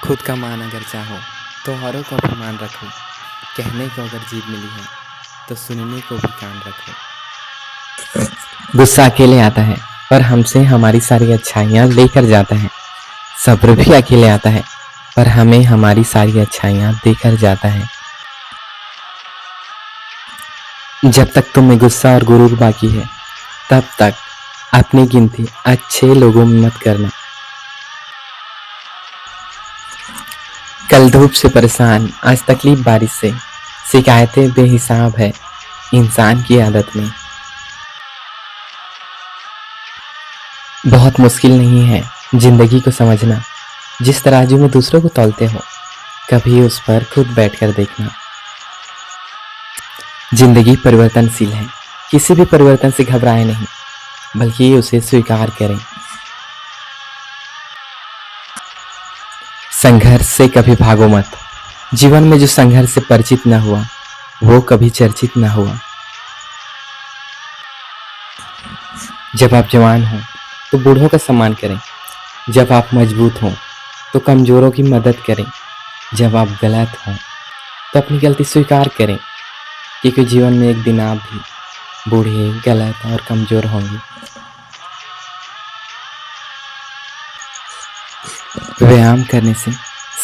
खुद का मान अगर चाहो तो औरों का भी मान रखो। कहने को अगर जीभ मिली है तो सुनने को भी कान रखो। गुस्सा अकेले आता है पर हमसे हमारी सारी अच्छाइयाँ लेकर जाता है। सब्र भी अकेले आता है पर हमें हमारी सारी अच्छाइयाँ देकर जाता है। जब तक तुम्हें गुस्सा और गुरूर बाकी है तब तक अपनी गिनती अच्छे लोगों में मत करना। कल धूप से परेशान, आज तकलीफ बारिश से, शिकायतें बेहिसाब है इंसान की आदत में। बहुत मुश्किल नहीं है जिंदगी को समझना। जिस तराजू में दूसरों को तौलते हो कभी उस पर खुद बैठकर देखना। जिंदगी परिवर्तनशील है, किसी भी परिवर्तन से घबराए नहीं बल्कि उसे स्वीकार करें। संघर्ष से कभी भागो मत। जीवन में जो संघर्ष से परिचित न हुआ वो कभी चर्चित न हुआ। जब आप जवान हो तो बूढ़ों का सम्मान करें। जब आप मजबूत हों तो कमजोरों की मदद करें। जब आप गलत हों तो अपनी गलती स्वीकार करें, क्योंकि जीवन में एक दिन आप भी बूढ़े, गलत और कमजोर होंगे। व्यायाम करने से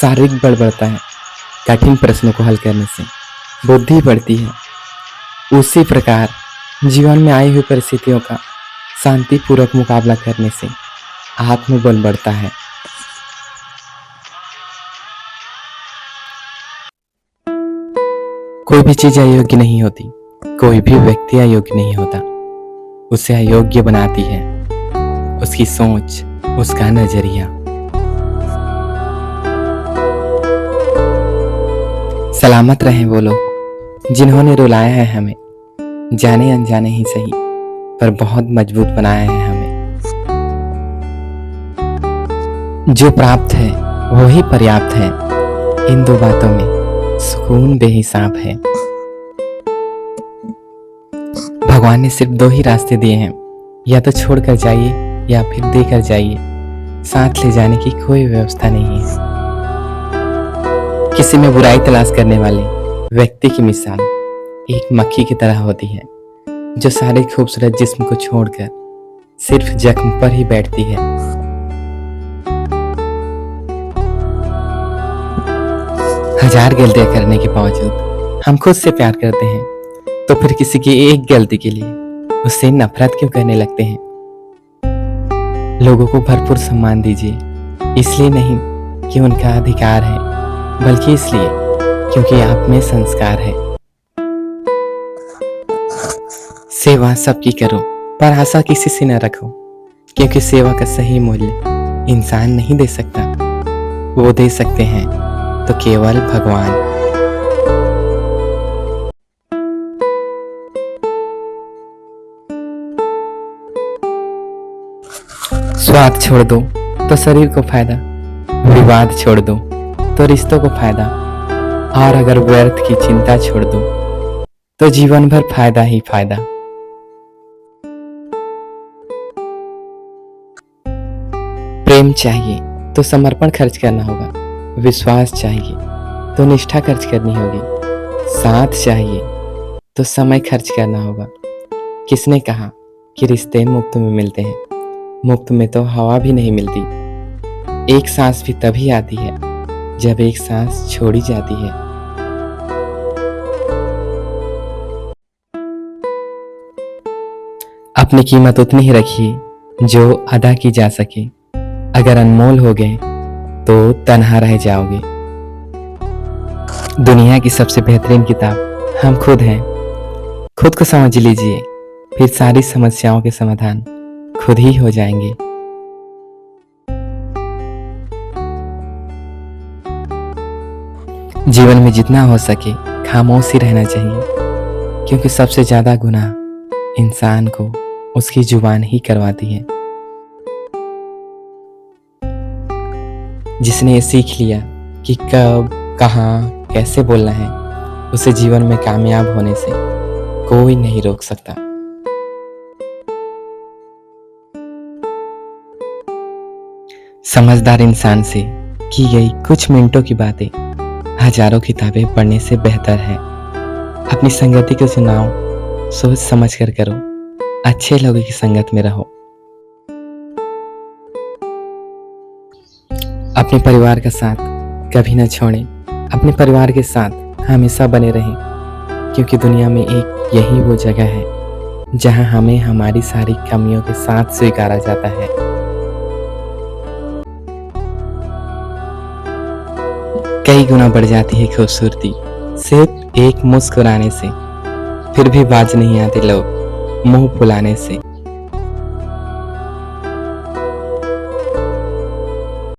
शारीरिक बल बढ़ता है, कठिन प्रश्नों को हल करने से बुद्धि बढ़ती है। उसी प्रकार जीवन में आई हुई परिस्थितियों का शांतिपूर्वक मुकाबला करने से आत्मबल बढ़ता है। कोई भी चीज अयोग्य नहीं होती, कोई भी व्यक्ति अयोग्य नहीं होता। उसे अयोग्य बनाती है उसकी सोच, उसका नजरिया। सलामत रहें वो लोग जिन्होंने रुलाया है हमें, जाने अनजाने ही सही पर बहुत मजबूत बनाया है हमें। जो प्राप्त है वही पर्याप्त है, इन दो बातों में सुकून बेहिसाब है। भगवान ने सिर्फ दो ही रास्ते दिए हैं, या तो छोड़कर जाइए या फिर देकर जाइए। साथ ले जाने की कोई व्यवस्था नहीं है। किसी में बुराई तलाश करने वाले व्यक्ति की मिसाल एक मक्खी की तरह होती है, जो सारे खूबसूरत जिस्म को छोड़कर सिर्फ जख्म पर ही बैठती है। हजार गलतियां करने के बावजूद हम खुद से प्यार करते हैं, तो फिर किसी की एक गलती के लिए उससे नफरत क्यों करने लगते हैं। लोगों को भरपूर सम्मान दीजिए, इसलिए नहीं कि उनका अधिकार है बल्कि इसलिए क्योंकि आप में संस्कार है। सेवा सबकी करो पर आशा किसी से न रखो, क्योंकि सेवा का सही मूल्य इंसान नहीं दे सकता, वो दे सकते हैं तो केवल भगवान। स्वार्थ छोड़ दो तो शरीर को फायदा, विवाद छोड़ दो तो रिश्तों को फायदा, और अगर व्यर्थ की चिंता छोड़ दो तो जीवन भर फायदा ही फायदा। प्रेम चाहिए तो समर्पण खर्च करना होगा, विश्वास चाहिए तो निष्ठा खर्च करनी होगी, साथ चाहिए तो समय खर्च करना होगा। किसने कहा कि रिश्ते मुफ्त में मिलते हैं? मुफ्त में तो हवा भी नहीं मिलती। एक सांस भी तभी आती है जब एक सांस छोड़ी जाती है। अपनी कीमत उतनी ही रखिए जो अदा की जा सके। अगर अनमोल हो गए तो तन्हा रह जाओगे। दुनिया की सबसे बेहतरीन किताब हम खुद हैं। खुद को समझ लीजिए, फिर सारी समस्याओं के समाधान खुद ही हो जाएंगे। जीवन में जितना हो सके खामोश ही रहना चाहिए, क्योंकि सबसे ज्यादा गुनाह इंसान को उसकी जुबान ही करवाती है। जिसने ये सीख लिया कि कब, कहाँ, कैसे बोलना है, उसे जीवन में कामयाब होने से कोई नहीं रोक सकता। समझदार इंसान से की गई कुछ मिनटों की बातें हजारों किताबें पढ़ने से बेहतर है। अपनी संगति को चुनाव सोच समझ कर करो, अच्छे लोगों की संगत में रहो। अपने परिवार का साथ कभी न छोड़ें, अपने परिवार के साथ हमेशा बने रहें, क्योंकि दुनिया में एक यही वो जगह है जहां हमें हमारी सारी कमियों के साथ स्वीकारा जाता है। कई गुना बढ़ जाती है खूबसूरती सिर्फ एक मुस्कुराने से, फिर भी बाज नहीं आते लोग मुंह फुलाने से।